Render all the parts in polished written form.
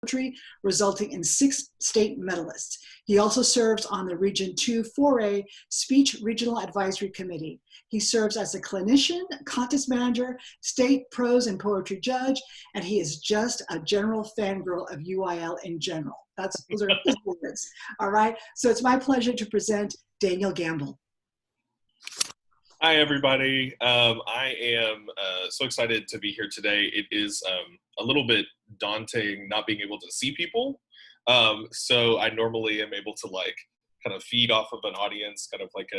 poetry, resulting in 6 state medalists. He also serves on the Region 2 4A Speech Regional Advisory Committee. He serves as a clinician, contest manager, state prose and poetry judge, and he is just a general fangirl of UIL in general. Those are his words. All right. So it's my pleasure to present Daniel Gambill. Hi, everybody. I am so excited to be here today. It is a little bit daunting not being able to see people. So I normally am able to kind of feed off of an audience, kind of like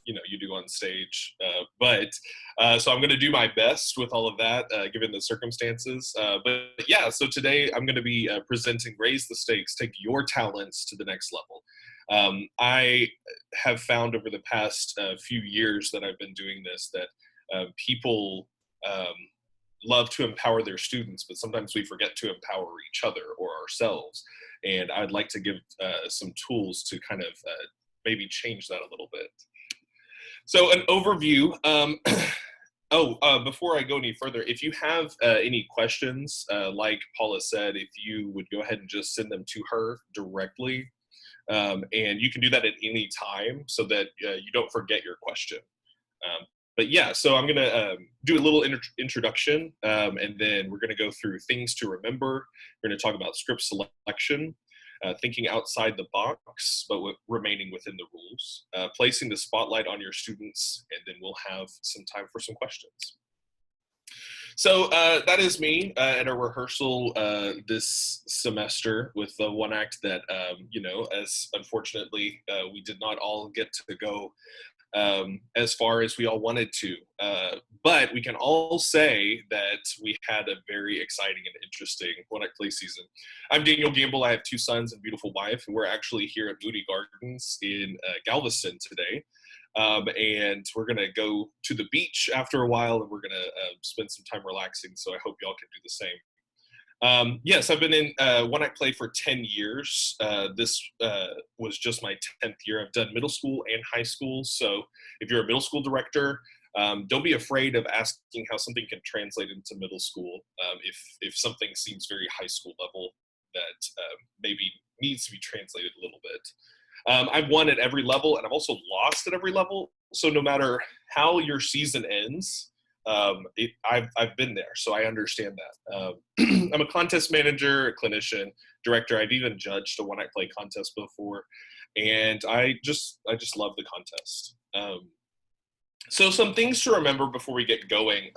you do on stage. So I'm going to do my best with all of that, given the circumstances. But yeah, so today I'm going to be presenting Raise the Stakes, Take Your Talents to the Next Level. I have found over the past few years that I've been doing this that people love to empower their students, but sometimes we forget to empower each other or ourselves. And I'd like to give some tools to kind of maybe change that a little bit. So an overview. Before I go any further, if you have any questions, like Paula said, if you would go ahead and just send them to her directly. And you can do that at any time so that you don't forget your question. But yeah, so I'm going to do a little introduction, and then we're going to go through things to remember. We're going to talk about script selection, thinking outside the box, but remaining within the rules, placing the spotlight on your students, and then we'll have some time for some questions. So that is me at a rehearsal this semester with the one act that, as unfortunately we did not all get to go as far as we all wanted to. But we can all say that we had a very exciting and interesting one act play season. I'm Daniel Gambill. I have 2 sons and beautiful wife, and we're actually here at Moody Gardens in Galveston today. And we're going to go to the beach after a while, and we're going to spend some time relaxing. So I hope y'all can do the same. Yes, I've been in one act play for 10 years. This was just my 10th year. I've done middle school and high school. So if you're a middle school director, don't be afraid of asking how something can translate into middle school. If something seems very high school level, that maybe needs to be translated a little bit. I've won at every level, and I've also lost at every level. So no matter how your season ends, I've been there, so I understand that. I'm a contest manager, a clinician, director. I've even judged a one act play contest before, and I just love the contest. So some things to remember before we get going.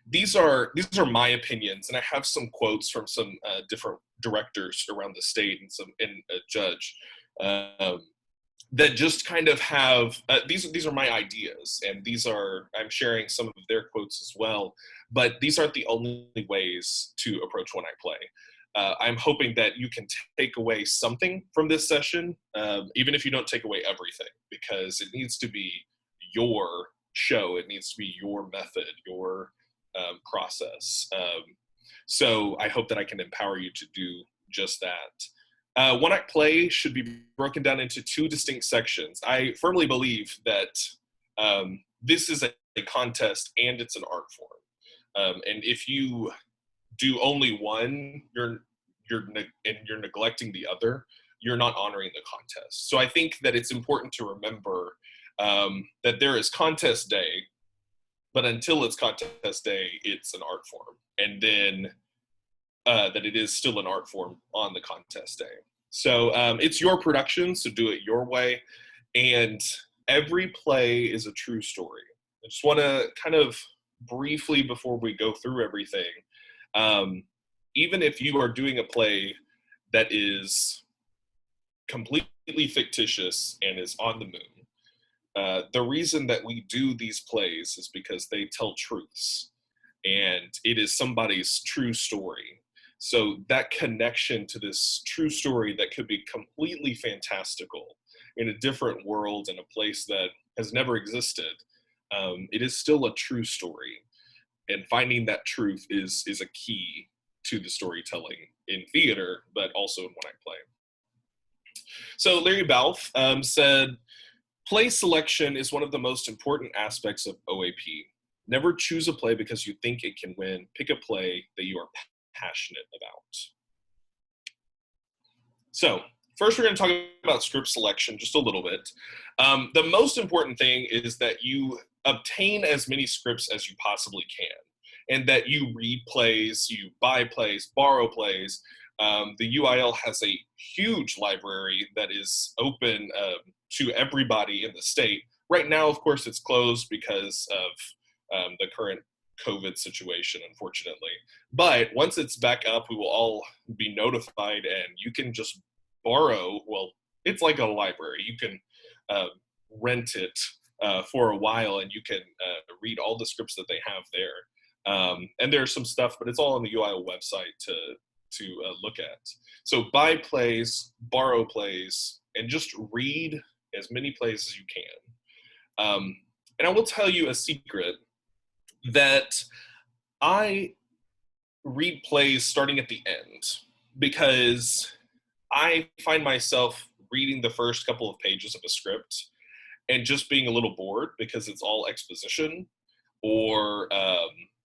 These are my opinions, and I have some quotes from some different directors around the state and a judge. That just kind of have these are my ideas, and I'm sharing some of their quotes as well, but these aren't the only ways to approach one act play. I'm hoping that you can take away something from this session, even if you don't take away everything, because it needs to be your show. It needs to be your method, your process. So I hope that I can empower you to do just that. One act play should be broken down into 2 distinct sections. I firmly believe that this is a contest and it's an art form. And if you do only one, you're neglecting the other, you're not honoring the contest. So I think that it's important to remember that there is contest day, but until it's contest day, it's an art form. And then that it is still an art form on the contest day. So it's your production, so do it your way. And every play is a true story. I just want to kind of briefly, before we go through everything, even if you are doing a play that is completely fictitious and is on the moon, the reason that we do these plays is because they tell truths, and it is somebody's true story. So that connection to this true story that could be completely fantastical in a different world, in a place that has never existed, it is still a true story. And finding that truth is a key to the storytelling in theater, but also in one act play. So Larry Balfe said, "Play selection is one of the most important aspects of OAP. Never choose a play because you think it can win. Pick a play that you are passionate about." So first, we're going to talk about script selection just a little bit. The most important thing is that you obtain as many scripts as you possibly can, and that you read plays, you buy plays, borrow plays. The UIL has a huge library that is open to everybody in the state. Right now, of course, it's closed because of the current COVID situation, unfortunately. But once it's back up, we will all be notified, and you can just borrow. Well, it's like a library. You can rent it for a while, and you can read all the scripts that they have there. And there's some stuff, but it's all on the UIL website to look at. So buy plays, borrow plays, and just read as many plays as you can. And I will tell you a secret that I read plays starting at the end, because I find myself reading the first couple of pages of a script and just being a little bored because it's all exposition, or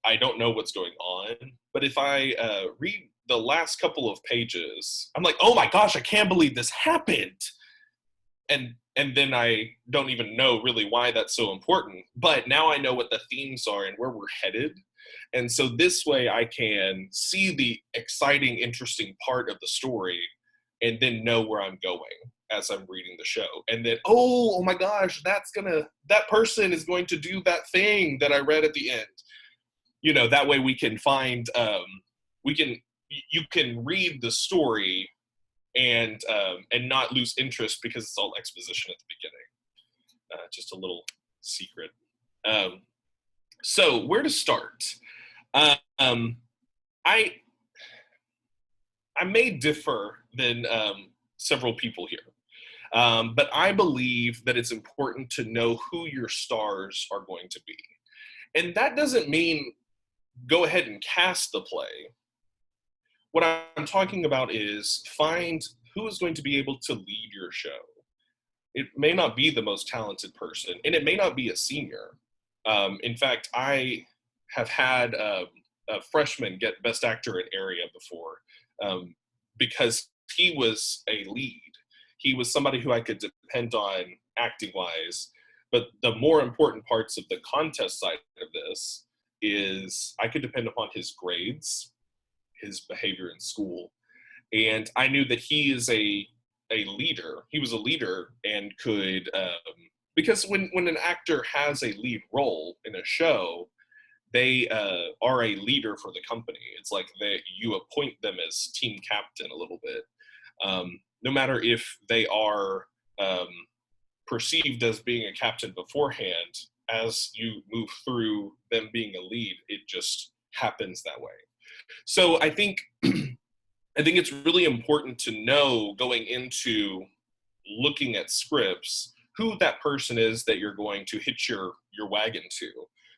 I don't know what's going on. But if I read the last couple of pages, I'm like, oh my gosh, I can't believe this happened. And then I don't even know really why that's so important. But now I know what the themes are and where we're headed. And so this way I can see the exciting, interesting part of the story and then know where I'm going as I'm reading the show. And then, oh my gosh, that person is going to do that thing that I read at the end. You know, that way we can find, you can read the story and not lose interest because it's all exposition at the beginning. Just a little secret. So where to start? I may differ than several people here, but I believe that it's important to know who your stars are going to be. And that doesn't mean go ahead and cast the play. What I'm talking about is find who is going to be able to lead your show. It may not be the most talented person, and it may not be a senior. In fact, I have had a freshman get Best Actor in Area before, because he was a lead. He was somebody who I could depend on acting-wise. But the more important parts of the contest side of this is I could depend upon his grades, his behavior in school. And I knew that he is a leader. He was a leader and could, because when an actor has a lead role in a show, they are a leader for the company. It's like you appoint them as team captain a little bit. No matter if they are perceived as being a captain beforehand, as you move through them being a lead, it just happens that way. So I think it's really important to know going into looking at scripts who that person is that you're going to hitch your wagon to,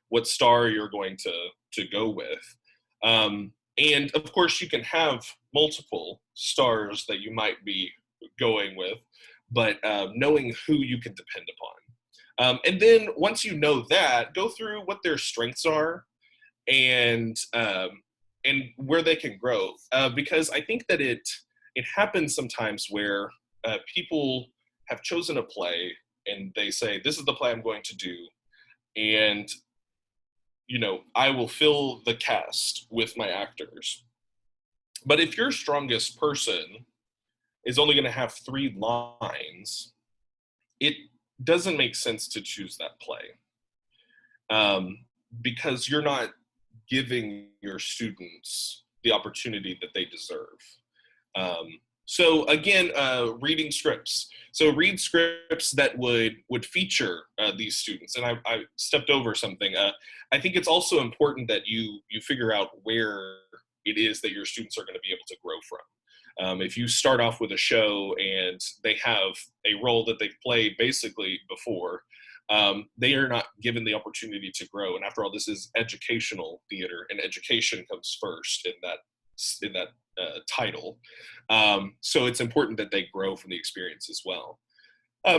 what star you're going to go with. And of course you can have multiple stars that you might be going with, but knowing who you can depend upon. And then once you know that, go through what their strengths are and where they can grow. Because I think that it happens sometimes where people have chosen a play and they say, this is the play I'm going to do. And, you know, I will fill the cast with my actors. But if your strongest person is only going to have 3 lines, it doesn't make sense to choose that play. Because you're not giving your students the opportunity that they deserve. So again, reading scripts. So read scripts that would feature these students. And I stepped over something. I think it's also important that you figure out where it is that your students are going to be able to grow from. If you start off with a show and they have a role that they've played basically before, they are not given the opportunity to grow. And after all, this is educational theater, and education comes first in that title. So it's important that they grow from the experience as well.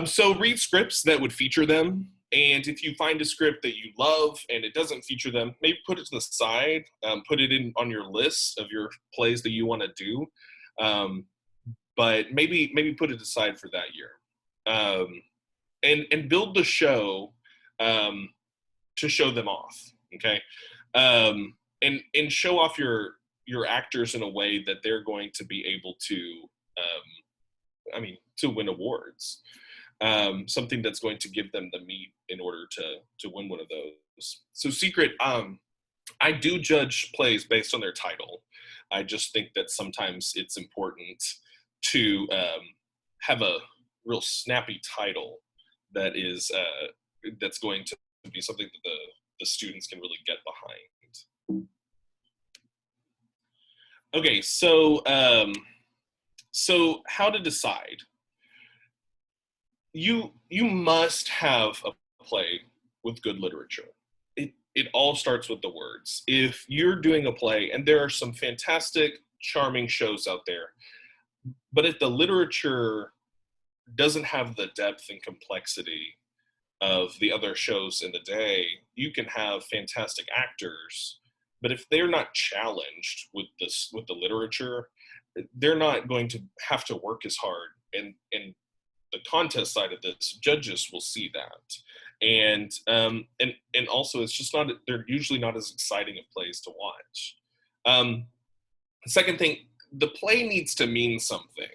So read scripts that would feature them. And if you find a script that you love and it doesn't feature them, maybe put it to the side, put it in on your list of your plays that you want to do. but maybe put it aside for that year, and build the show to show them off. Okay, and show off your actors in a way that they're going to be able to, to win awards. Something that's going to give them the meat in order to win one of those. So Secret, I do judge plays based on their title. I just think that sometimes it's important to have a real snappy title that is that's going to be something that the students can really get behind. Okay, so how to decide? You must have a play with good literature. It all starts with the words. If you're doing a play, and there are some fantastic, charming shows out there, but if the literature doesn't have the depth and complexity of the other shows in the day, you can have fantastic actors, but if they're not challenged with the literature, they're not going to have to work as hard. And the contest side of this, judges will see that, and also it's just not, they're usually not as exciting of plays to watch. The second thing, the play needs to mean something.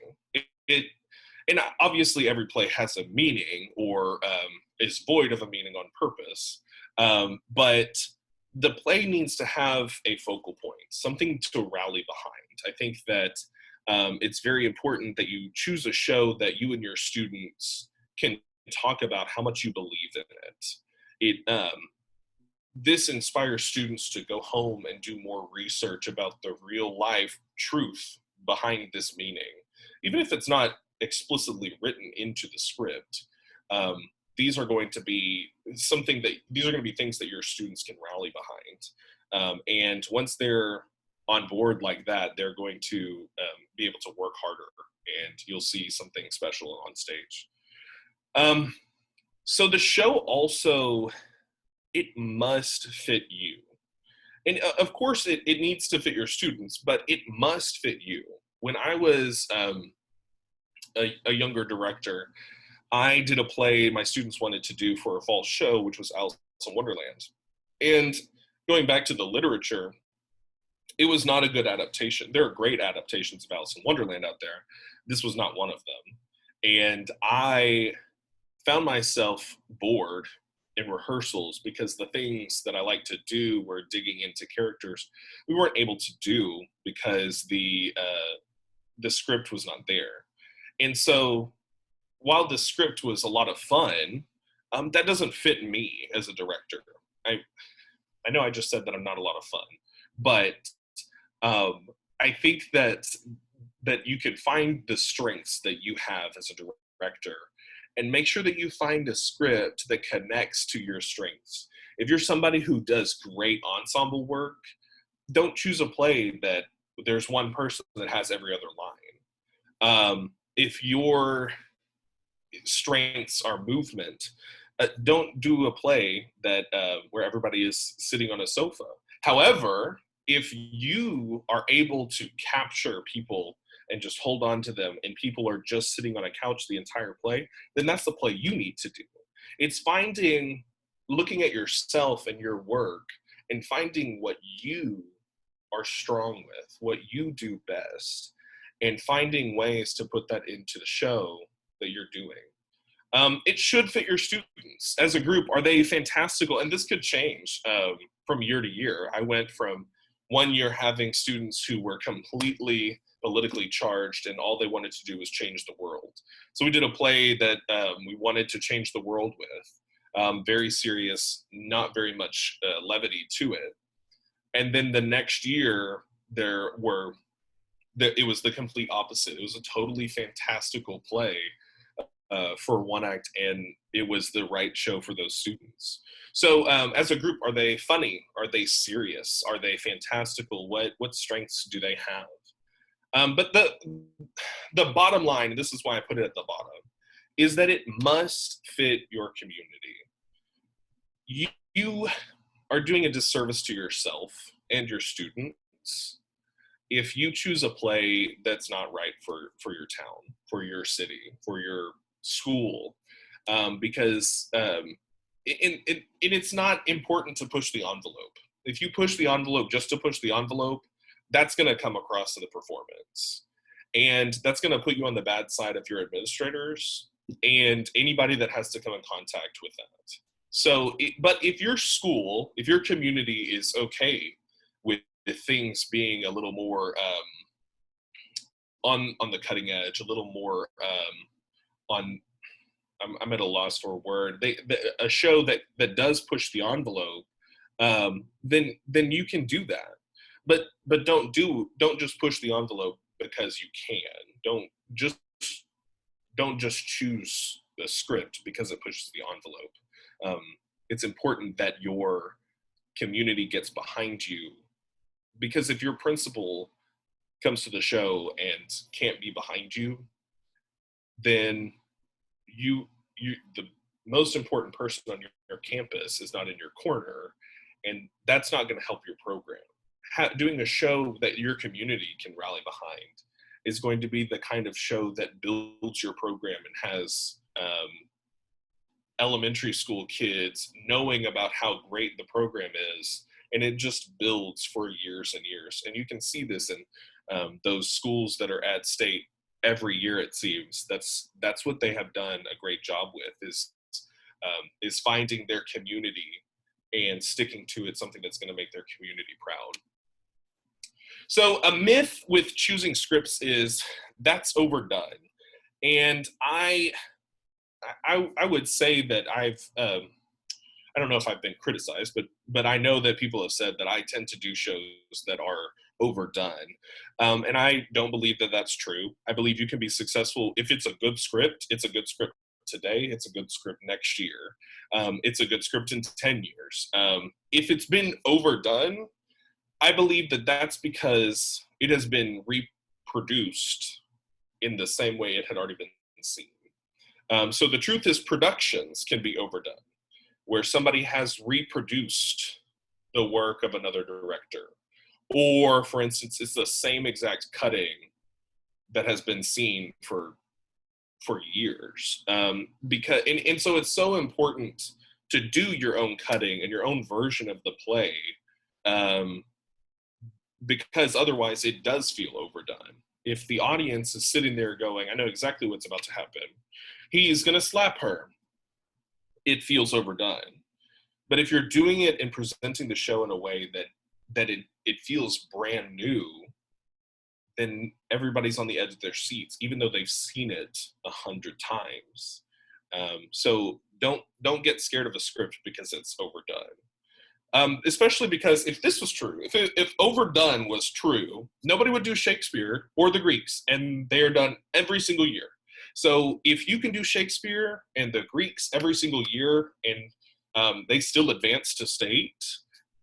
And obviously every play has a meaning, or is void of a meaning on purpose, but the play needs to have a focal point, something to rally behind. I think that it's very important that you choose a show that you and your students can talk about how much you believe in it. This inspires students to go home and do more research about the real life truth behind this meaning, even if it's not explicitly written into the script. These are going to be things that your students can rally behind. And once they're on board like that, they're going to be able to work harder, and you'll see something special on stage. So the show also, it must fit you. And of course it needs to fit your students, but it must fit you. When I was a younger director, I did a play my students wanted to do for a fall show, which was Alice in Wonderland. And going back to the literature, it was not a good adaptation. There are great adaptations of Alice in Wonderland out there. This was not one of them. And I found myself bored in rehearsals because the things that I like to do were digging into characters we weren't able to do because the script was not there. And so while the script was a lot of fun, that doesn't fit me as a director. I know I just said that I'm not a lot of fun, but I think that you can find the strengths that you have as a director and make sure that you find a script that connects to your strengths. If you're somebody who does great ensemble work, don't choose a play that there's one person that has every other line. If your strengths are movement, don't do a play that where everybody is sitting on a sofa. However, if you are able to capture people and just hold on to them, and people are just sitting on a couch the entire play, then that's the play you need to do. It's looking at yourself and your work and finding what you are strong with, what you do best, and finding ways to put that into the show that you're doing. It should fit your students. As a group, are they fantastical? And this could change from year to year. I went from one year having students who were completely politically charged and all they wanted to do was change the world. So we did a play that we wanted to change the world with. Very serious, not very much levity to it. And then the next year, it was the complete opposite. It was a totally fantastical play for one act, and it was the right show for those students. So as a group, are they funny? Are they serious? Are they fantastical? What strengths do they have? But the bottom line, and this is why I put it at the bottom, is that it must fit your community. You are doing a disservice to yourself and your students if you choose a play that's not right for your town, for your city, for your school, because it's not important to push the envelope. If you push the envelope just to push the envelope, that's going to come across in the performance. And that's going to put you on the bad side of your administrators and anybody that has to come in contact with that. So, but if your school, if your community is okay with things being a little more on the cutting edge, a little more on, I'm at a loss for a word. A show that does push the envelope, then you can do that. But don't just push the envelope because you can. Don't just choose a script because it pushes the envelope. It's important that your community gets behind you, because if your principal comes to the show and can't be behind you, then the most important person on your campus is not in your corner, and that's not going to help your program. Doing a show that your community can rally behind is going to be the kind of show that builds your program and has elementary school kids knowing about how great the program is, and it just builds for years and years. And you can see this in those schools that are at state every year. It seems that's what they have done a great job with, is finding their community and sticking to it, something that's going to make their community proud. So a myth with choosing scripts is that's overdone. And I would say that I don't know if I've been criticized, but I know that people have said that I tend to do shows that are overdone. And I don't believe that that's true. I believe you can be successful if it's a good script. It's a good script today. It's a good script next year. It's a good script in 10 years. If it's been overdone, I believe that that's because it has been reproduced in the same way it had already been seen. So the truth is, productions can be overdone, where somebody has reproduced the work of another director. Or, for instance, it's the same exact cutting that has been seen for years. And so it's so important to do your own cutting and your own version of the play, because otherwise it does feel overdone. If the audience is sitting there going, I know exactly what's about to happen. He's going to slap her. It feels overdone. But if you're doing it and presenting the show in a way that it feels brand new, then everybody's on the edge of their seats, even though they've seen it 100 times. So don't get scared of a script because it's overdone. Especially because if this was true, if overdone was true, nobody would do Shakespeare or the Greeks, and they are done every single year. So if you can do Shakespeare and the Greeks every single year, and they still advance to state,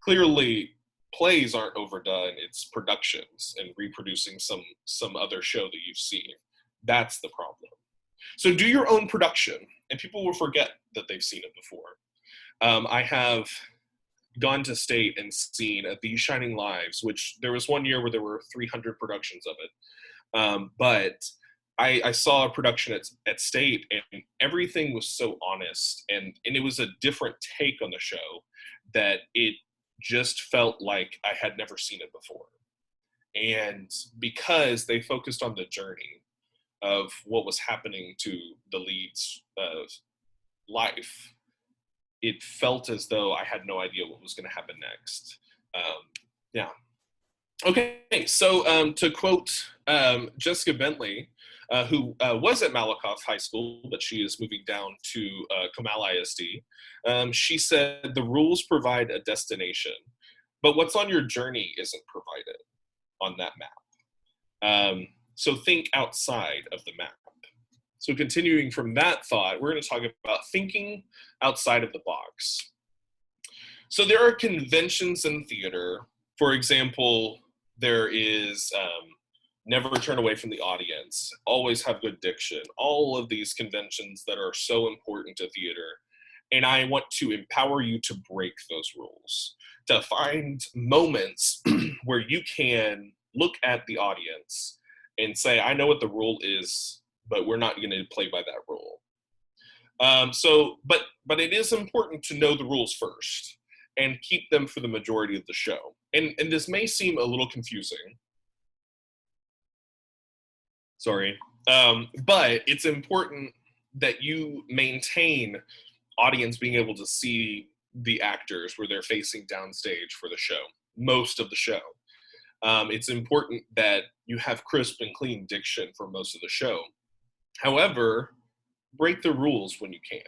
clearly plays aren't overdone. It's productions and reproducing some other show that you've seen. That's the problem. So do your own production, and people will forget that they've seen it before. I have gone to state and seen These Shining Lives, which there was one year where there were 300 productions of it. But I saw a production at state, and everything was so honest, and it was a different take on the show that it just felt like I had never seen it before. And because they focused on the journey of what was happening to the lead's life, it felt as though I had no idea what was going to happen next. Yeah. Okay, so to quote Jessica Bentley, who was at Malakoff High School, but she is moving down to Comal ISD, she said, "The rules provide a destination, but what's on your journey isn't provided on that map. So think outside of the map." So continuing from that thought, we're going to talk about thinking outside of the box. So there are conventions in theater. For example, there is never turn away from the audience, always have good diction, all of these conventions that are so important to theater. And I want to empower you to break those rules, to find moments where you can look at the audience and say, I know what the rule is, but we're not going to play by that rule. But it is important to know the rules first and keep them for the majority of the show. And this may seem a little confusing. Sorry. But it's important that you maintain audience being able to see the actors where they're facing downstage for the show, most of the show. It's important that you have crisp and clean diction for most of the show. However, break the rules when you can.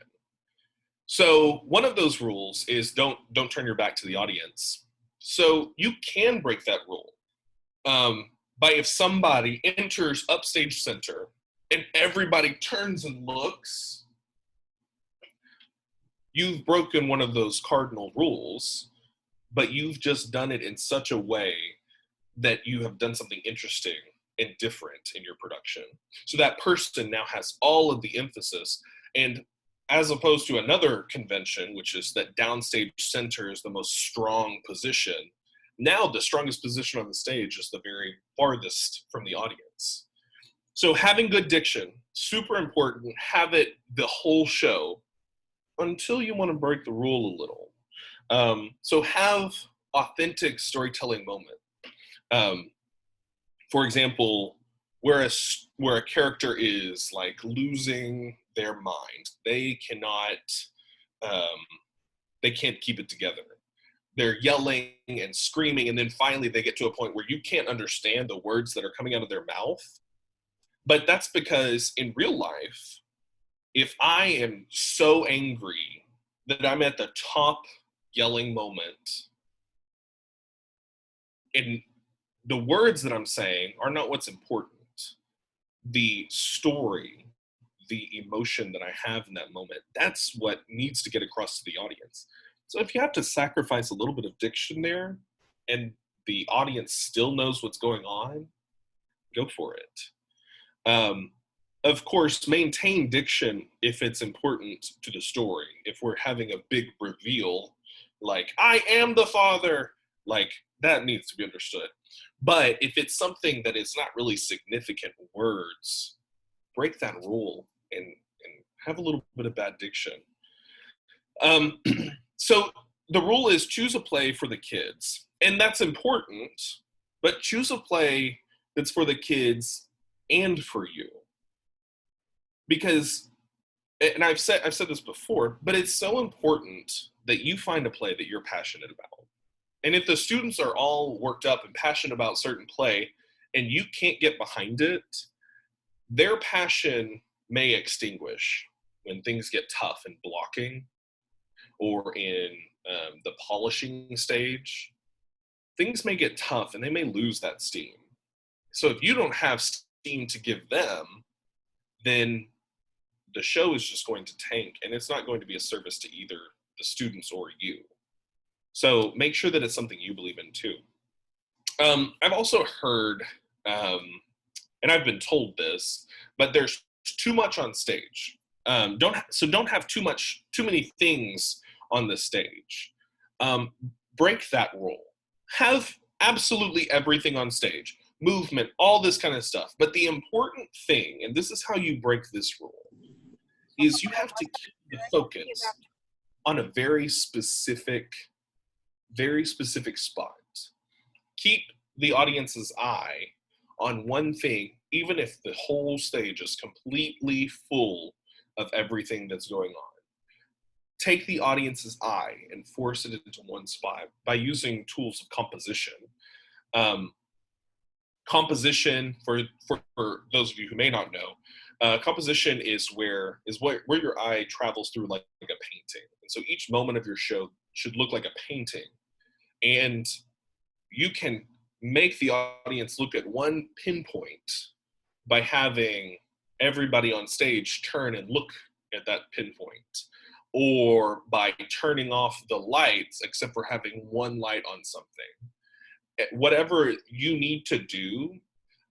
So one of those rules is don't turn your back to the audience. So you can break that rule by if somebody enters upstage center and everybody turns and looks, you've broken one of those cardinal rules, but you've just done it in such a way that you have done something interesting and different in your production. So that person now has all of the emphasis, and as opposed to another convention, which is that downstage center is the most strong position, now the strongest position on the stage is the very farthest from the audience. So having good diction, super important, have it the whole show until you want to break the rule a little. So have authentic storytelling moment. For example, where a character is like losing their mind, they can't keep it together. They're yelling and screaming, and then finally they get to a point where you can't understand the words that are coming out of their mouth. But that's because in real life, if I am so angry that I'm at the top yelling moment, and the words that I'm saying are not what's important. The story, the emotion that I have in that moment, that's what needs to get across to the audience. So if you have to sacrifice a little bit of diction there and the audience still knows what's going on, go for it. Of course, maintain diction if it's important to the story. If we're having a big reveal, like, I am the father, like, that needs to be understood. But if it's something that is not really significant words, break that rule and have a little bit of bad diction. So the rule is choose a play for the kids. And that's important, but choose a play that's for the kids and for you. Because, and I've said this before, but it's so important that you find a play that you're passionate about. And if the students are all worked up and passionate about certain play and you can't get behind it, their passion may extinguish when things get tough in blocking or in the polishing stage. Things may get tough and they may lose that steam. So if you don't have steam to give them, then the show is just going to tank, and it's not going to be a service to either the students or you. So make sure that it's something you believe in too. I've also heard, and I've been told this, but there's too much on stage. Don't have too many things on the stage. Break that rule. Have absolutely everything on stage, movement, all this kind of stuff. But the important thing, and this is how you break this rule, is you have to keep the focus on a very specific spot. Keep the audience's eye on one thing, even if the whole stage is completely full of everything that's going on. Take the audience's eye and force it into one spot by using tools of composition. Composition, for those of you who may not know, composition is where your eye travels through like a painting. And so each moment of your show should look like a painting. And you can make the audience look at one pinpoint by having everybody on stage turn and look at that pinpoint, or by turning off the lights except for having one light on something. Whatever you need to do,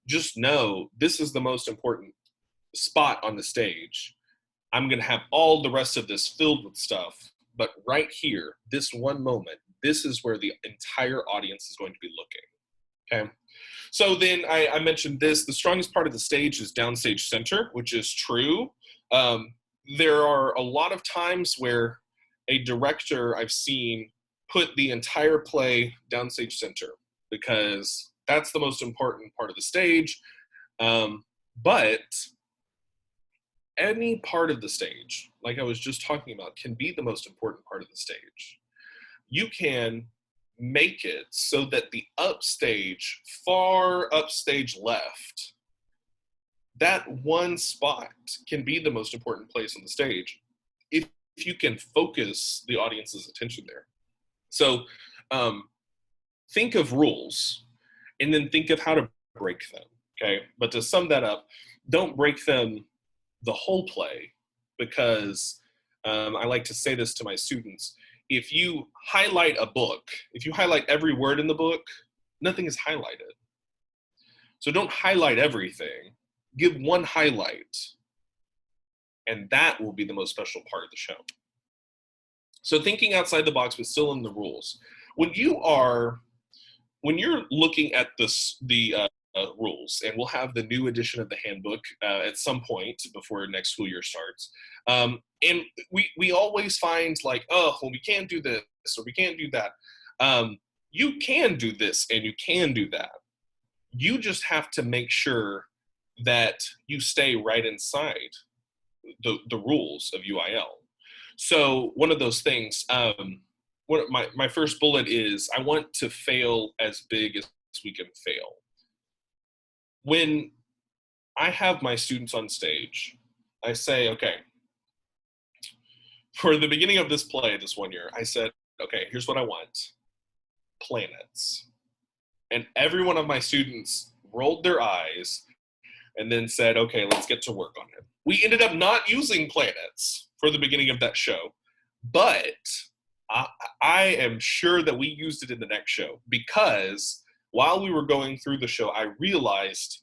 just know this is the most important spot on the stage. I'm going to have all the rest of this filled with stuff, but right here, this one moment, this is where the entire audience is going to be looking. Okay? So then I mentioned this, the strongest part of the stage is downstage center, which is true. There are a lot of times where a director I've seen put the entire play downstage center because that's the most important part of the stage. But any part of the stage, like I was just talking about, can be the most important part of the stage. You can make it so that the upstage, far upstage left, that one spot can be the most important place on the stage if you can focus the audience's attention there. So think of rules and then think of how to break them, okay? But to sum that up, don't break them the whole play, because I like to say this to my students. If you highlight a book, if you highlight every word in the book, nothing is highlighted. So don't highlight everything. Give one highlight, and that will be the most special part of the show. So thinking outside the box, but still in the rules. When you're looking at the rules, and we'll have the new edition of the handbook at some point before next school year starts. And we always find like, oh, well, we can't do this or we can't do that. You can do this and you can do that. You just have to make sure that you stay right inside the rules of UIL. So one of those things, my first bullet is I want to fail as big as we can fail. When I have my students on stage, I say, okay, for the beginning of this play this one year, I said, okay, here's what I want, planets. And every one of my students rolled their eyes and then said, okay, let's get to work on it. We ended up not using planets for the beginning of that show, but I am sure that we used it in the next show, because while we were going through the show, I realized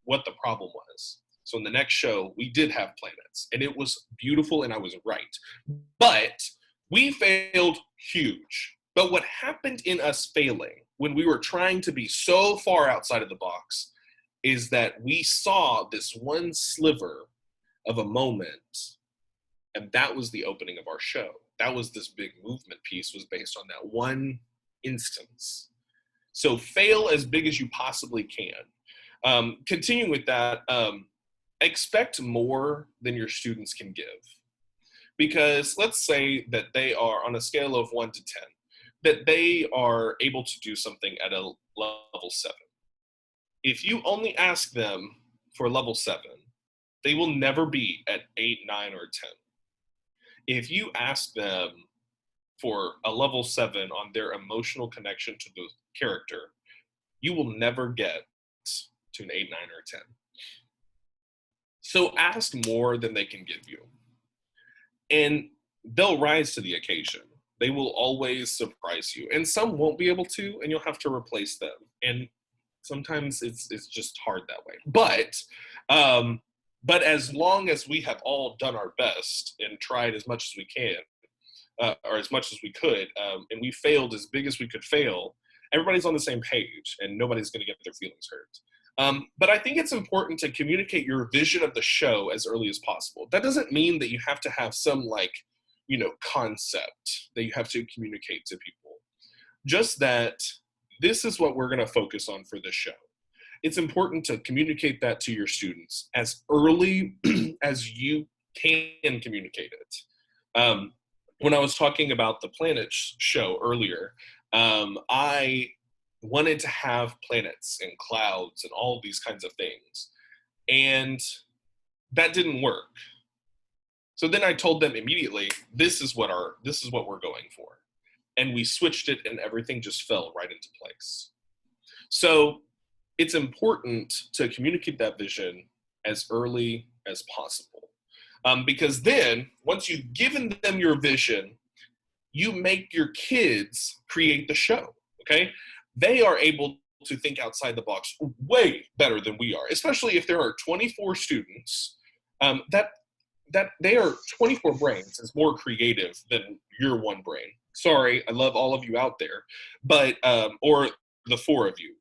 what the problem was. So in the next show, we did have planets, and it was beautiful, and I was right. But we failed huge. But what happened in us failing when we were trying to be so far outside of the box is that we saw this one sliver of a moment, and that was the opening of our show. That was this big movement piece, was based on that one instance. So fail as big as you possibly can. Continuing with that, expect more than your students can give. Because let's say that they are on a scale of 1 to 10, that they are able to do something at a level 7. If you only ask them for level 7, they will never be at 8, 9, or 10. If you ask them for a level 7 on their emotional connection to the character, you will never get to an 8, 9, or 10. So ask more than they can give you. And they'll rise to the occasion. They will always surprise you. And some won't be able to, and you'll have to replace them. And sometimes it's just hard that way. But as long as we have all done our best and tried as much as we can, or as much as we could, and we failed as big as we could fail, everybody's on the same page and nobody's going to get their feelings hurt. But I think it's important to communicate your vision of the show as early as possible. That doesn't mean that you have to have some concept that you have to communicate to people. Just that this is what we're going to focus on for this show. It's important to communicate that to your students as early as you can communicate it. When I was talking about the planet show earlier, I wanted to have planets and clouds and all of these kinds of things. And that didn't work. So then I told them immediately, this is what we're going for. And we switched it and everything just fell right into place. So it's important to communicate that vision as early as possible. Because then once you've given them your vision, you make your kids create the show, okay? They are able to think outside the box way better than we are, especially if there are 24 students, that they are 24 brains is more creative than your one brain. Sorry, I love all of you out there, but, or the 4 of you.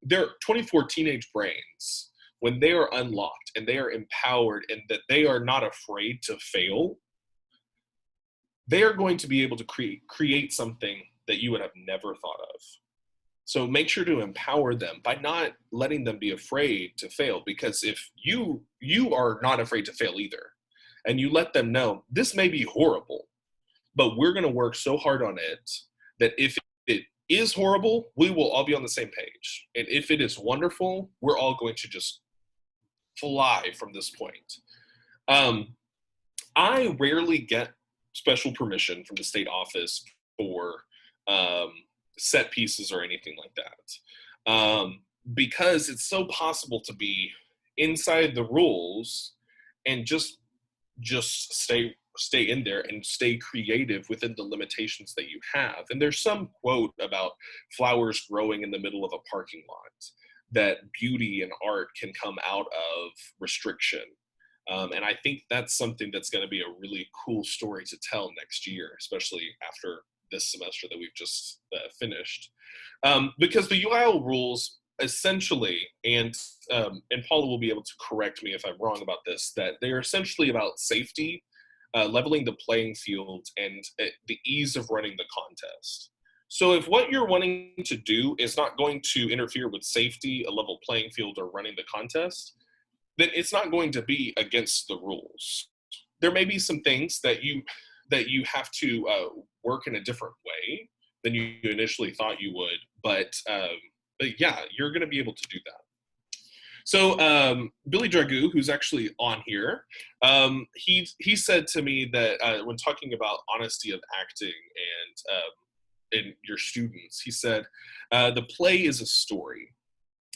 their 24 teenage brains, when they are unlocked and they are empowered and that they are not afraid to fail, they are going to be able to create something that you would have never thought of. So make sure to empower them by not letting them be afraid to fail, because if you are not afraid to fail either, and you let them know this may be horrible, but we're going to work so hard on it that if it is horrible, we will all be on the same page. And if it is wonderful, we're all going to just fly from this point. I rarely get special permission from the state office for set pieces or anything like that, because it's so possible to be inside the rules and just stay in there and stay creative within the limitations that you have. And there's some quote about flowers growing in the middle of a parking lot, that beauty and art can come out of restriction. And I think that's something that's going to be a really cool story to tell next year, especially after this semester that we've just finished. Because the UIL rules essentially, and Paula will be able to correct me if I'm wrong about this, that they're essentially about safety, leveling the playing field, and the ease of running the contest. So if what you're wanting to do is not going to interfere with safety, a level playing field, or running the contest, then it's not going to be against the rules. There may be some things that you have to work in a different way than you initially thought you would, but yeah, you're going to be able to do that. So Billy Dragoo, who's actually on here, he said to me that when talking about honesty of acting and your students, he said, the play is a story,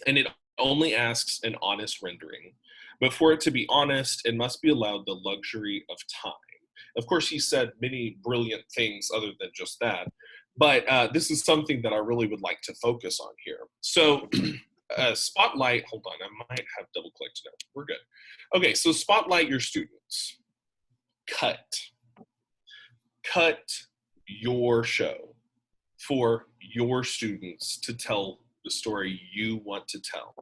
and it only asks an honest rendering. But for it to be honest, it must be allowed the luxury of time. Of course, he said many brilliant things other than just that, but this is something that I really would like to focus on here. So spotlight, hold on, I might have double clicked now. We're good. Okay, so spotlight your students. Cut your show for your students to tell the story you want to tell.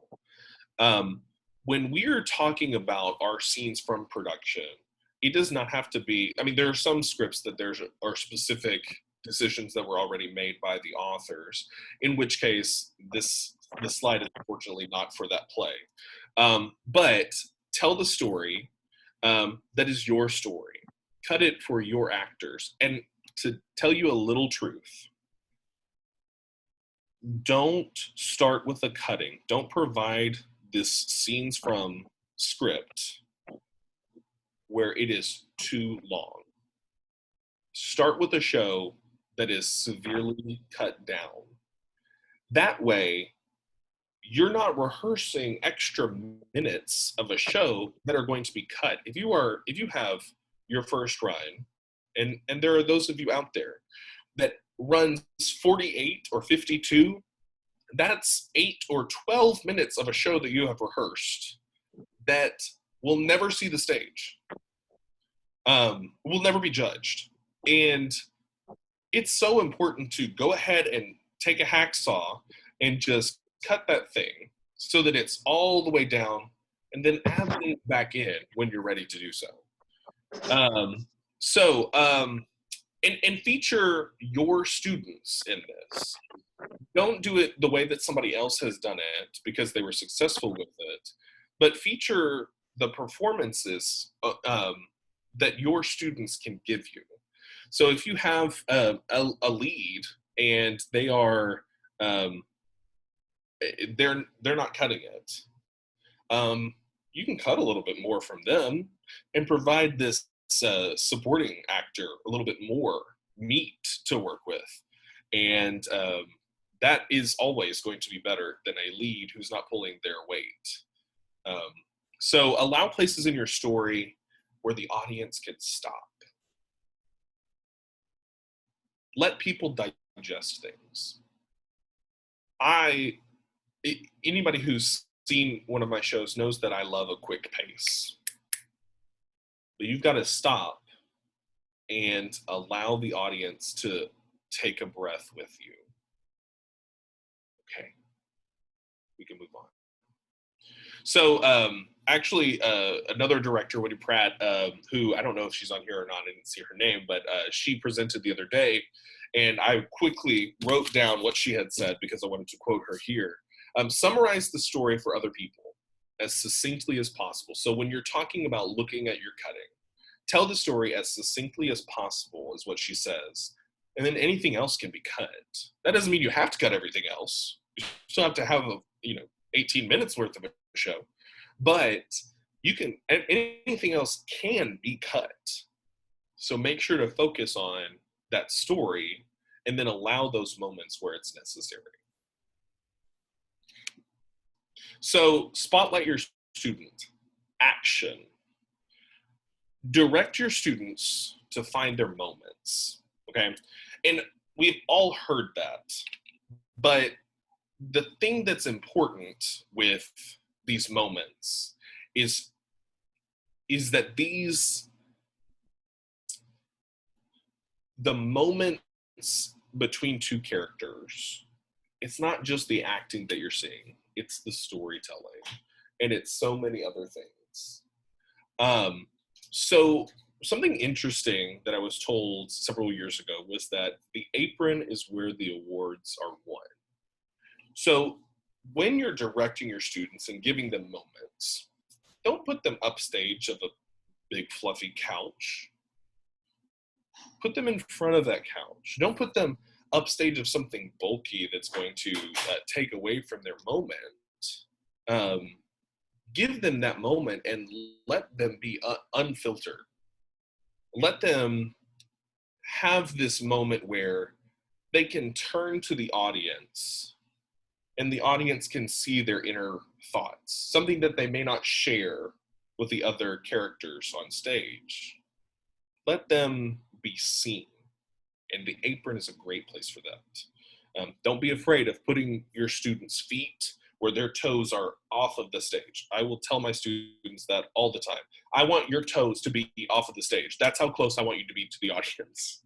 When we're talking about our scenes from production, it does not have to be, I mean, there are some scripts that are specific decisions that were already made by the authors, in which case this slide is unfortunately not for that play. But tell the story that is your story. Cut it for your actors. And to tell you a little truth, don't start with a cutting. Don't provide this scenes from script where it is too long. Start with a show that is severely cut down. That way, you're not rehearsing extra minutes of a show that are going to be cut. If you have your first run, and there are those of you out there that runs 48 or 52, that's 8 or 12 minutes of a show that you have rehearsed that will never see the stage, will never be judged. And it's so important to go ahead and take a hacksaw and just cut that thing so that it's all the way down, and then add it back in when you're ready to do so. And feature your students in this. Don't do it the way that somebody else has done it because they were successful with it, but feature the performances that your students can give you. So if you have a lead and they are they're not cutting it, you can cut a little bit more from them and provide this supporting actor a little bit more meat to work with, and that is always going to be better than a lead who's not pulling their weight. So allow places in your story where the audience can stop. Let people digest things. Anybody who's seen one of my shows knows that I love a quick pace. But you've got to stop and allow the audience to take a breath with you. Okay. we can move on. So actually, another director, Woody Pratt, who I don't know if she's on here or not, I didn't see her name, but she presented the other day, and I quickly wrote down what she had said because I wanted to quote her here. Summarize the story for other people as succinctly as possible. So when you're talking about looking at your cutting, tell the story as succinctly as possible is what she says. And then anything else can be cut. That doesn't mean you have to cut everything else. You still have to have 18 minutes worth of a show. But you can, anything else can be cut. So make sure to focus on that story and then allow those moments where it's necessary. So spotlight your student. Action. Direct your students to find their moments, okay? And we've all heard that, but the thing that's important with these moments is that the moments between two characters, it's not just the acting that you're seeing, it's the storytelling, and it's so many other things. So something interesting that I was told several years ago was that the apron is where the awards are won. So when you're directing your students and giving them moments, don't put them upstage of a big fluffy couch. Put them in front of that couch. Don't put them upstage of something bulky that's going to take away from their moment. Give them that moment and let them be unfiltered. Let them have this moment where they can turn to the audience and the audience can see their inner thoughts, something that they may not share with the other characters on stage. Let them be seen, and the apron is a great place for that. Don't be afraid of putting your students' feet where their toes are off of the stage. I will tell my students that all the time. I want your toes to be off of the stage. That's how close I want you to be to the audience.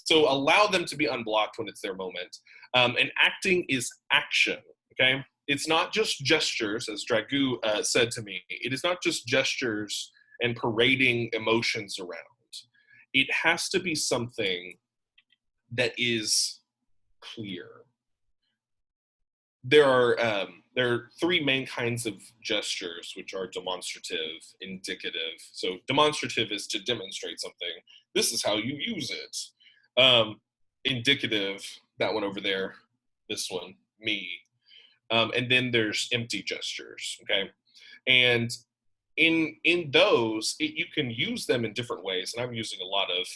So allow them to be unblocked when it's their moment. And acting is action, okay? It's not just gestures, as Dragoo said to me. It is not just gestures and parading emotions around. It has to be something that is clear. There are three main kinds of gestures, which are demonstrative, indicative. So demonstrative is to demonstrate something. This is how you use it. Indicative, that one over there, this one, me. And then there's empty gestures, okay? And in those, you can use them in different ways. And I'm using a lot of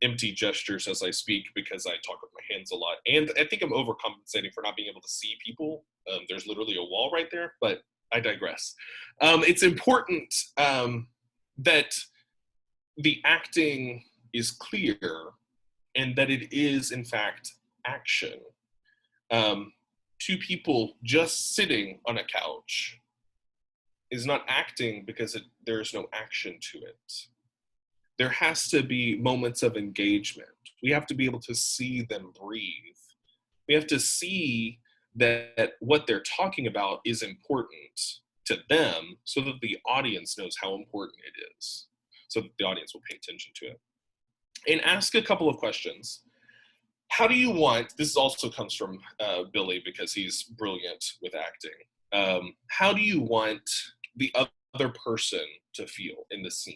empty gestures as I speak because I talk with my hands a lot. And I think I'm overcompensating for not being able to see people. There's literally a wall right there, but I digress. It's important that the acting is clear and that it is, in fact, action. Two people just sitting on a couch is not acting because there's no action to it. There has to be moments of engagement. We have to be able to see them breathe. We have to see that what they're talking about is important to them so that the audience knows how important it is, so that the audience will pay attention to it. And ask a couple of questions. How do you want, this also comes from Billy because he's brilliant with acting. How do you want the other person to feel in the scene?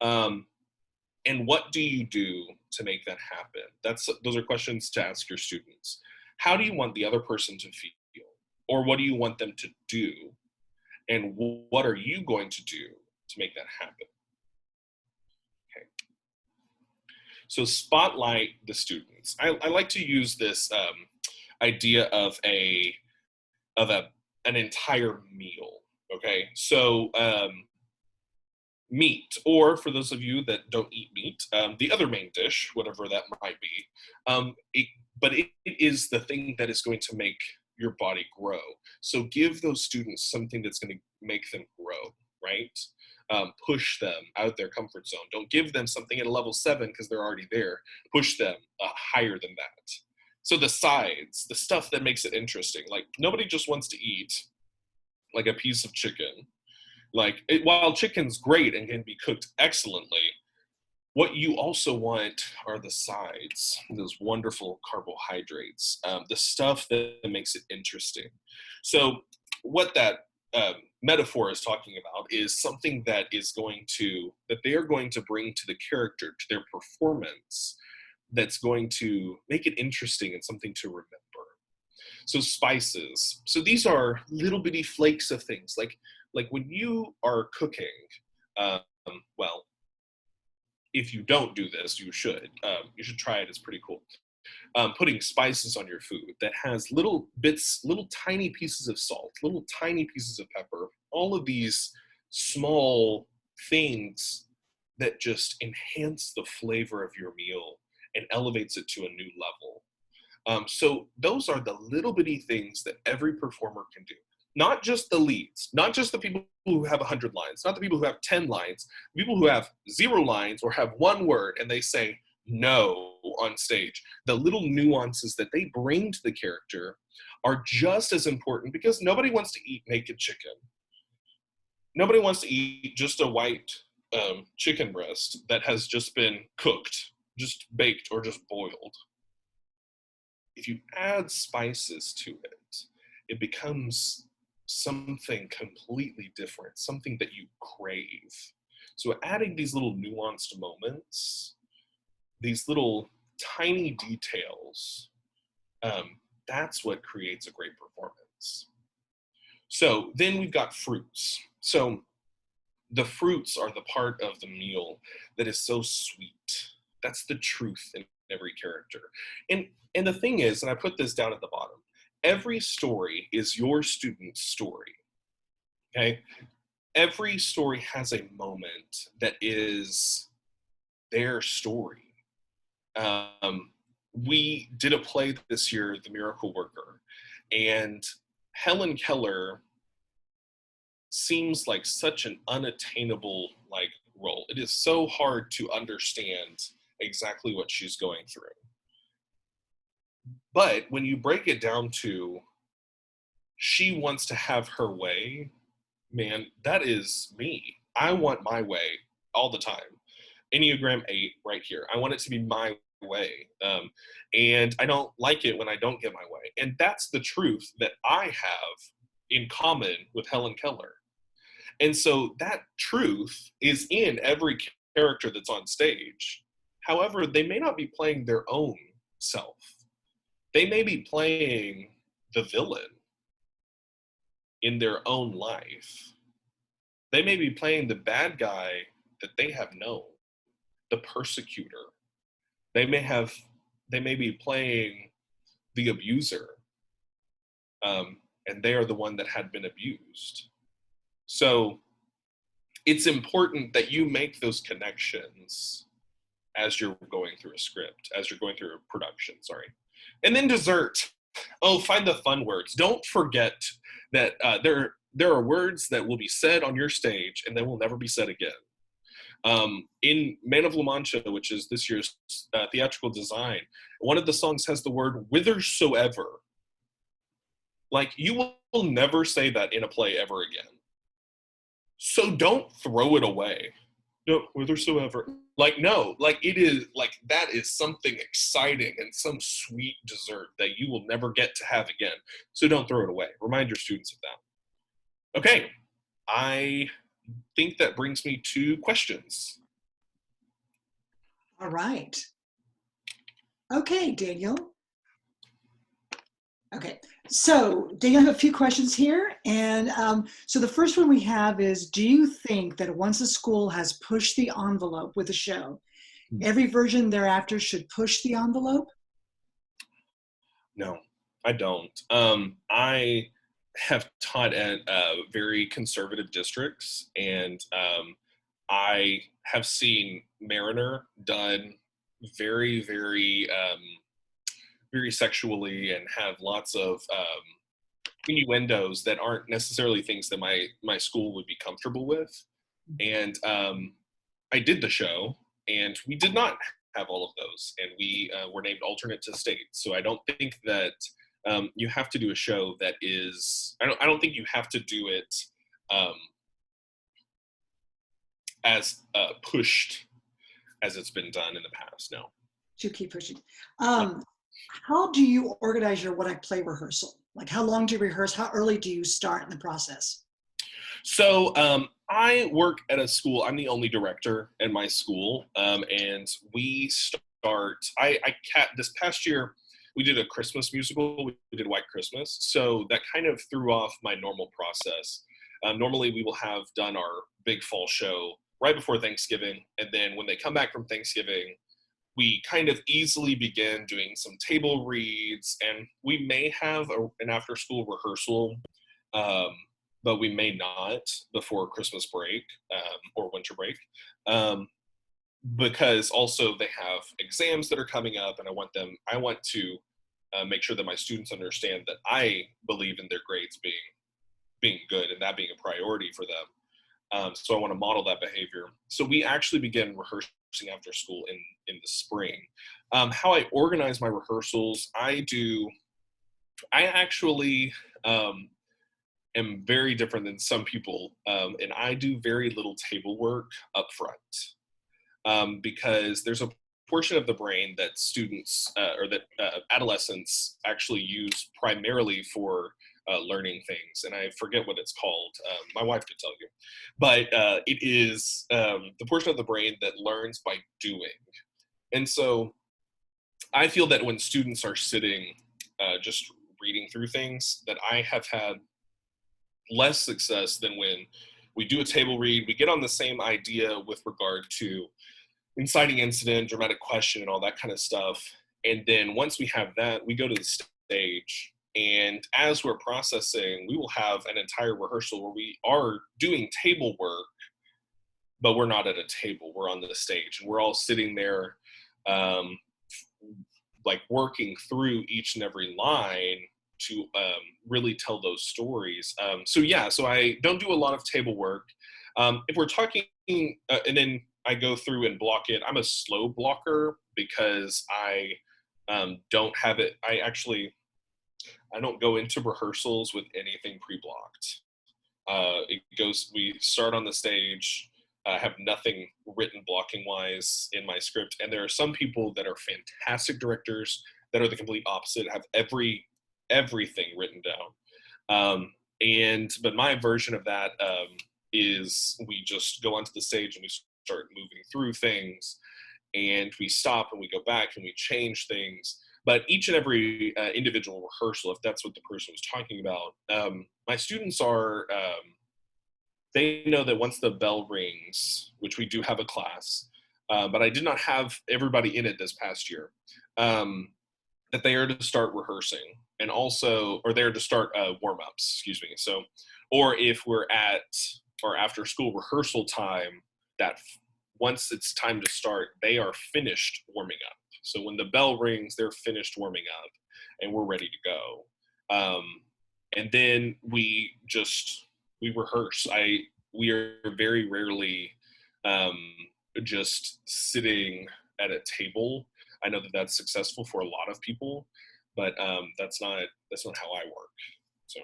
And what do you do to make that happen? Those are questions to ask your students. How do you want the other person to feel? Or what do you want them to do? And what are you going to do to make that happen? Okay. So spotlight the students. I like to use this idea of an entire meal. Okay, so meat, or for those of you that don't eat meat, the other main dish, whatever that might be, but it is the thing that is going to make your body grow. So give those students something that's going to make them grow, right? Push them out of their comfort zone. Don't give them something at a level 7 because they're already there. Push them higher than that. So the sides, the stuff that makes it interesting. Like nobody just wants to eat like a piece of chicken. While chicken's great and can be cooked excellently, what you also want are the sides, those wonderful carbohydrates, the stuff that makes it interesting. So what that metaphor is talking about is something that they are going to bring to the character, to their performance, that's going to make it interesting and something to remember. So spices. So these are little bitty flakes of things. Like when you are cooking, um, well, if you don't do this, you should. You should try it. It's pretty cool. Putting spices on your food that has little bits, little tiny pieces of salt, little tiny pieces of pepper, all of these small things that just enhance the flavor of your meal and elevates it to a new level. So those are the little bitty things that every performer can do. Not just the leads, not just the people who have 100 lines, not the people who have 10 lines, people who have 0 lines or have 1 word and they say no on stage. The little nuances that they bring to the character are just as important, because nobody wants to eat naked chicken. Nobody wants to eat just a white chicken breast that has just been cooked, just baked, or just boiled. If you add spices to it, it becomes something completely different, something that you crave. So adding these little nuanced moments, these little tiny details, that's what creates a great performance. So then we've got fruits. So the fruits are the part of the meal that is so sweet. That's the truth in every character. And the thing is, and I put this down at the bottom, every story is your student's story. Okay? Every story has a moment that is their story. We did a play this year, The Miracle Worker, and Helen Keller seems like such an unattainable role. It is so hard to understand exactly what she's going through. But when you break it down to she wants to have her way, man, that is me. I want my way all the time. Enneagram 8 right here. I want it to be my way. And I don't like it when I don't get my way. And that's the truth that I have in common with Helen Keller. And so that truth is in every character that's on stage. However, they may not be playing their own self. They may be playing the villain in their own life. They may be playing the bad guy that they have known, the persecutor. They may be playing the abuser, and they are the one that had been abused. So it's important that you make those connections as you're going through a script, as you're going through a production, sorry. And then dessert. Oh, find the fun words. Don't forget that there are words that will be said on your stage and they will never be said again. In Man of La Mancha, which is this year's theatrical design, one of the songs has the word whithersoever. Like, you will never say that in a play ever again. So don't throw it away. No, whithersoever. No, it is that is something exciting and some sweet dessert that you will never get to have again. So don't throw it away. Remind your students of that. Okay, I think that brings me to questions. All right. Okay, Daniel. Okay, so Daniel, I have a few questions here. And so the first one we have is, do you think that once a school has pushed the envelope with a show, every version thereafter should push the envelope? No, I don't. I have taught at very conservative districts, and I have seen Mariner done very, very, very sexually and have lots of innuendos that aren't necessarily things that my school would be comfortable with. And I did the show, and we did not have all of those, and we were named alternate to state. So I don't think that you have to do a show that is. I don't think you have to do it um, as pushed as it's been done in the past. No. To keep pushing. How do you organize your What I Play rehearsal? Like, how long do you rehearse? How early do you start in the process? So I work at a school. I'm the only director in my school, and we start. This past year we did a Christmas musical. We did White Christmas, so that kind of threw off my normal process. Normally, we will have done our big fall show right before Thanksgiving, and then when they come back from Thanksgiving, we kind of easily begin doing some table reads, and we may have an after-school rehearsal, um, but we may not before Christmas break or winter break, because also they have exams that are coming up, and I want to make sure that my students understand that I believe in their grades being good and that being a priority for them. So I want to model that behavior. So we actually begin rehearsing after school in the spring. How I organize my rehearsals, I actually am very different than some people, and I do very little table work up front, because there's a portion of the brain that students or that adolescents actually use primarily for learning things, and I forget what it's called. My wife could tell you, but it is the portion of the brain that learns by doing. And so I feel that when students are sitting just reading through things, that I have had less success than when we do a table read. We get on the same idea with regard to inciting incident, dramatic question, and all that kind of stuff. And then once we have that, we go to the stage. And as we're processing, we will have an entire rehearsal where we are doing table work, but we're not at a table. We're on the stage, and we're all sitting there, like working through each and every line to really tell those stories. So I don't do a lot of table work. If we're talking, and then I go through and block it. I'm a slow blocker because I don't have it. I don't go into rehearsals with anything pre-blocked. We start on the stage, have nothing written blocking wise in my script. And there are some people that are fantastic directors that are the complete opposite, have everything written down. But my version of that is we just go onto the stage and we start moving through things, and we stop and we go back and we change things. But each and every individual rehearsal, if that's what the person was talking about, my students they know that once the bell rings, which we do have a class, but I did not have everybody in it this past year, that they are to start rehearsing, and also, or they're to start warm-ups, excuse me. So, or if we're at our after school rehearsal time, that once it's time to start, they are finished warming up. So when the bell rings, they're finished warming up and we're ready to go. And then we rehearse. We are very rarely just sitting at a table. I know that that's successful for a lot of people, but that's not how I work. So.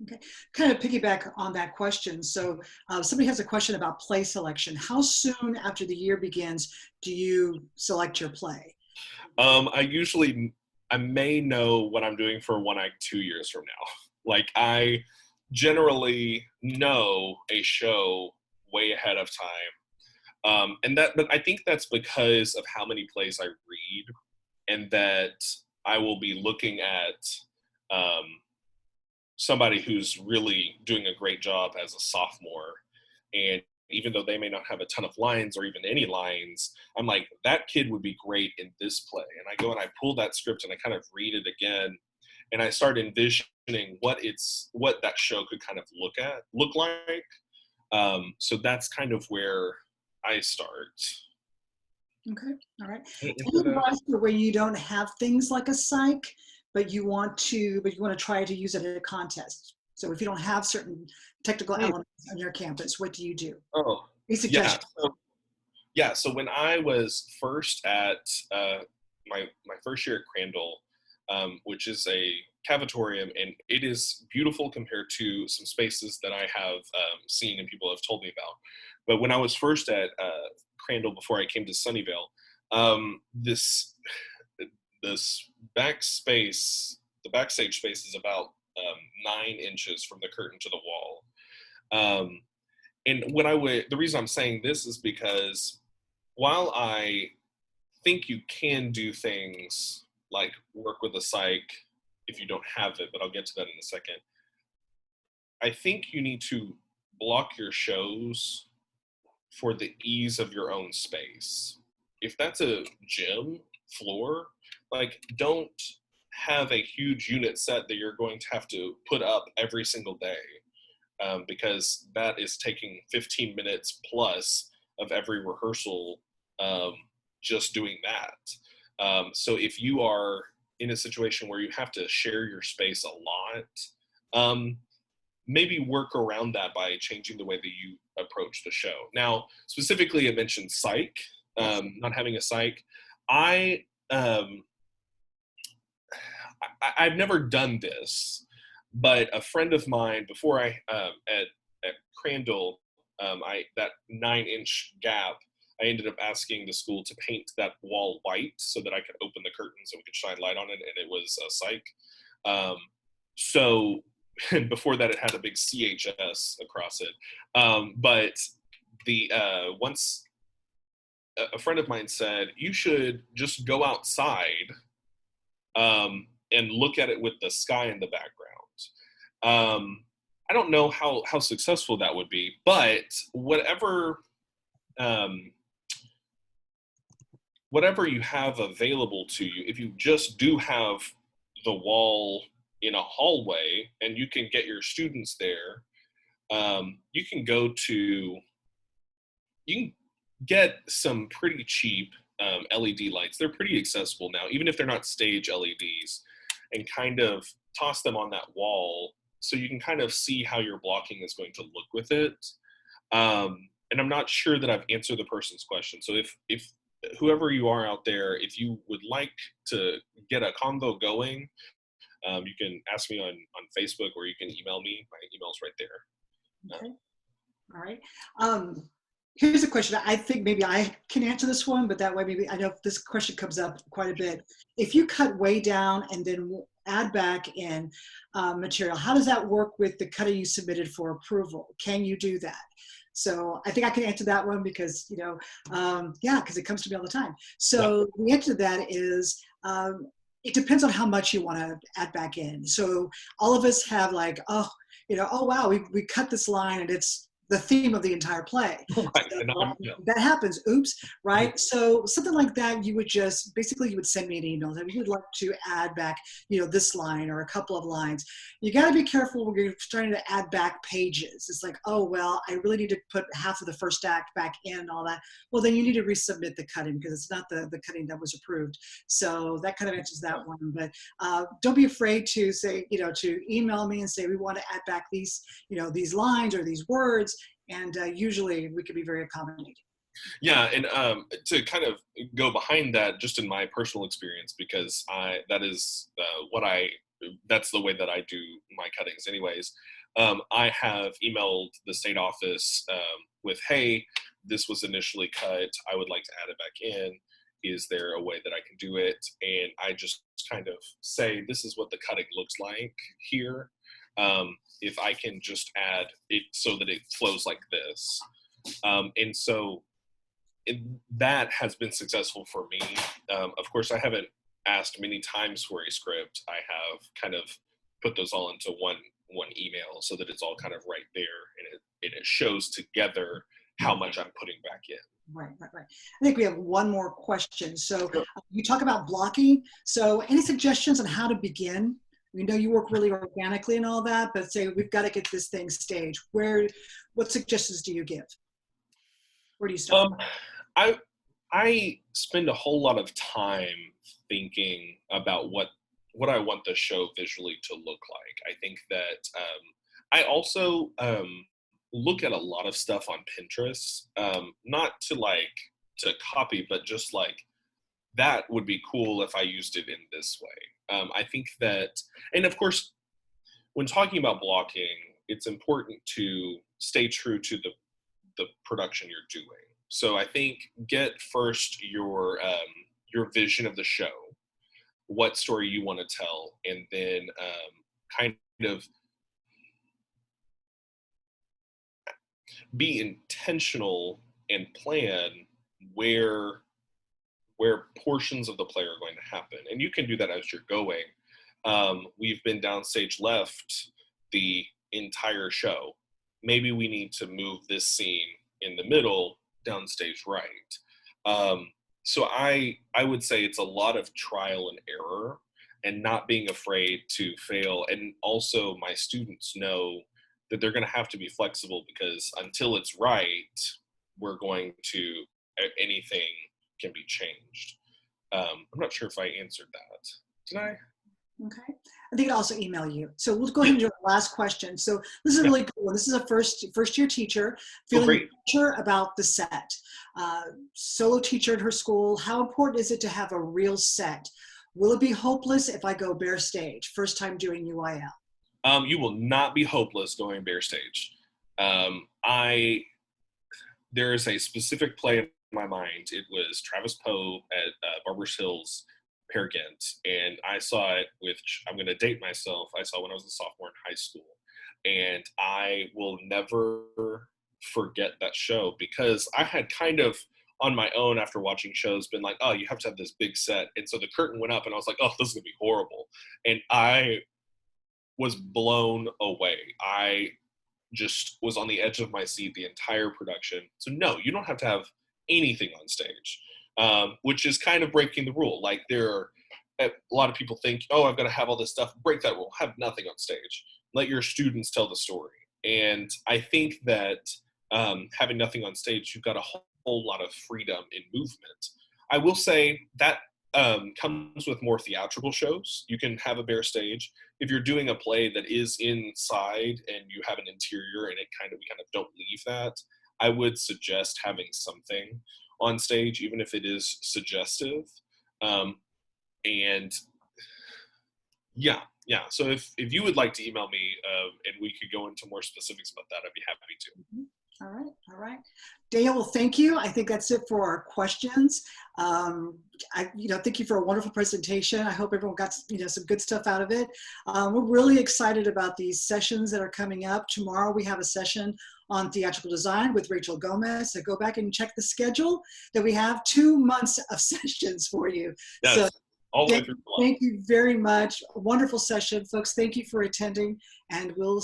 Okay. Kind of piggyback on that question. So somebody has a question about play selection. How soon after the year begins do you select your play? I may know what I'm doing for One Act 2 years from now. Like, I generally know a show way ahead of time. But I think that's because of how many plays I read, and that I will be looking at somebody who's really doing a great job as a sophomore. And even though they may not have a ton of lines or even any lines, I'm like, that kid would be great in this play. And I go and I pull that script and I kind of read it again, and I start envisioning what that show could kind of look like. So that's kind of where I start. Okay, all right. Any advice for when you don't have things like a psych, but you want to try to use it at a contest? So if you don't have certain technical elements on your campus, what do you do? Oh, Any suggestions? Yeah, so when I was first at my first year at Crandall, which is a cavatorium, and it is beautiful compared to some spaces that I have seen and people have told me about. But when I was first at Crandall before I came to Sunnyvale, this the backstage space is about 9 inches from the curtain to the wall. Um, and the reason I'm saying this is because while I think you can do things like work with a psych if you don't have it, but I'll get to that in a second. I think you need to block your shows for the ease of your own space. If that's a gym floor, like don't have a huge unit set that you're going to have to put up every single day, because that is taking 15 minutes plus of every rehearsal, um, just doing that. So if you are in a situation where you have to share your space a lot, um, maybe work around that by changing the way that you approach the show. Now, specifically, I mentioned psych, not having a psych. I, um, I've never done this, but a friend of mine before at Crandall, that 9-inch gap, I ended up asking the school to paint that wall white so that I could open the curtains and we could shine light on it, and it was a psych. So and before that, it had a big CHS across it. But the once a friend of mine said, you should just go outside and look at it with the sky in the background. I don't know how successful that would be, but um, whatever you have available to you, if you just do have the wall in a hallway and you can get your students there, you can you can get some pretty cheap LED lights. They're pretty accessible now, even if they're not stage LEDs, and kind of toss them on that wall so you can kind of see how your blocking is going to look with it. And I'm not sure that I've answered the person's question. So if whoever you are out there, if you would like to get a convo going, you can ask me on Facebook, or you can email me. My email's right there. Okay. All right. Here's a question. I think maybe I can answer this one, but that way maybe, I know this question comes up quite a bit. If you cut way down and then add back in material, how does that work with the cutting you submitted for approval? Can you do that? So I think I can answer that one because, yeah, because it comes to me all the time. So the answer to that is, it depends on how much you want to add back in. So all of us have like, oh wow, we cut this line and it's the theme of the entire play. Right. So, that happens, oops, right? So something like that, you would just, basically you would send me an email that you would like to add back, this line or a couple of lines. You gotta be careful when you're starting to add back pages. It's like, oh, well, I really need to put half of the first act back in and all that. Well, then you need to resubmit the cutting because it's not the cutting that was approved. So that kind of answers that one. But don't be afraid to say, to email me and say, we want to add back these, these lines or these words. And usually we can be very accommodating. Yeah, and to kind of go behind that, just in my personal experience, because that's the way that I do my cuttings anyways. I have emailed the state office with, hey, this was initially cut, I would like to add it back in. Is there a way that I can do it? And I just kind of say, this is what the cutting looks like here. If I can just add it so that it flows like this. And so that has been successful for me. Of course, I haven't asked many times for a script. I have kind of put those all into one email so that it's all kind of right there, and it shows together how much I'm putting back in. Right. I think we have one more question. So you talk about blocking. So any suggestions on how to begin? We know you work really organically and all that, but say we've got to get this thing staged. What suggestions do you give? Where do you start? I spend a whole lot of time thinking about what I want the show visually to look like. I think that I also look at a lot of stuff on Pinterest, not to like to copy, but just like that would be cool if I used it in this way. I think that, and of course, when talking about blocking, it's important to stay true to the production you're doing. So I think get first your vision of the show, what story you want to tell, and then kind of be intentional and plan where portions of the play are going to happen. And you can do that as you're going. We've been downstage left the entire show. Maybe we need to move this scene in the middle, downstage right. So I would say it's a lot of trial and error and not being afraid to fail. And also my students know that they're going to have to be flexible, because until it's right, we're going to, anything can be changed. I'm not sure if I answered that. Did I? Okay. I think I'll also email you. So we'll go ahead and Yeah. do the last question. So this is a Yeah. really cool one. This is a first year teacher Oh, feeling great. pressure about the set. Solo teacher at her school. How important is it to have a real set? Will it be hopeless if I go bare stage? First time doing UIL. You will not be hopeless going bare stage. There is a specific play in my mind. It was Travis Poe at Barbers Hills, Peer Gynt, and I saw it with, I'm going to date myself, I saw when I was a sophomore in high school. And I will never forget that show, because I had kind of on my own, after watching shows, been like, oh, you have to have this big set. And so the curtain went up and I was like, oh, this is going to be horrible. And I was blown away. I just was on the edge of my seat the entire production. So no, you don't have to have anything on stage, which is kind of breaking the rule. Like a lot of people think, oh, I've got to have all this stuff. Break that rule. Have nothing on stage. Let your students tell the story. And I think that having nothing on stage, you've got a whole lot of freedom in movement. I will say that comes with more theatrical shows. You can have a bare stage. If you're doing a play that is inside and you have an interior and we kind of don't leave that, I would suggest having something on stage, even if it is suggestive. And yeah. So if you would like to email me and we could go into more specifics about that, I'd be happy to. Mm-hmm. All right. Dale, well, thank you. I think that's it for our questions. Thank you for a wonderful presentation. I hope everyone got, some good stuff out of it. We're really excited about these sessions that are coming up. Tomorrow we have a session on theatrical design with Rachel Gomez. So go back and check the schedule that we have 2 months of sessions for you. Yes, so all the way through. Thank you very much. A wonderful session, folks. Thank you for attending, and we'll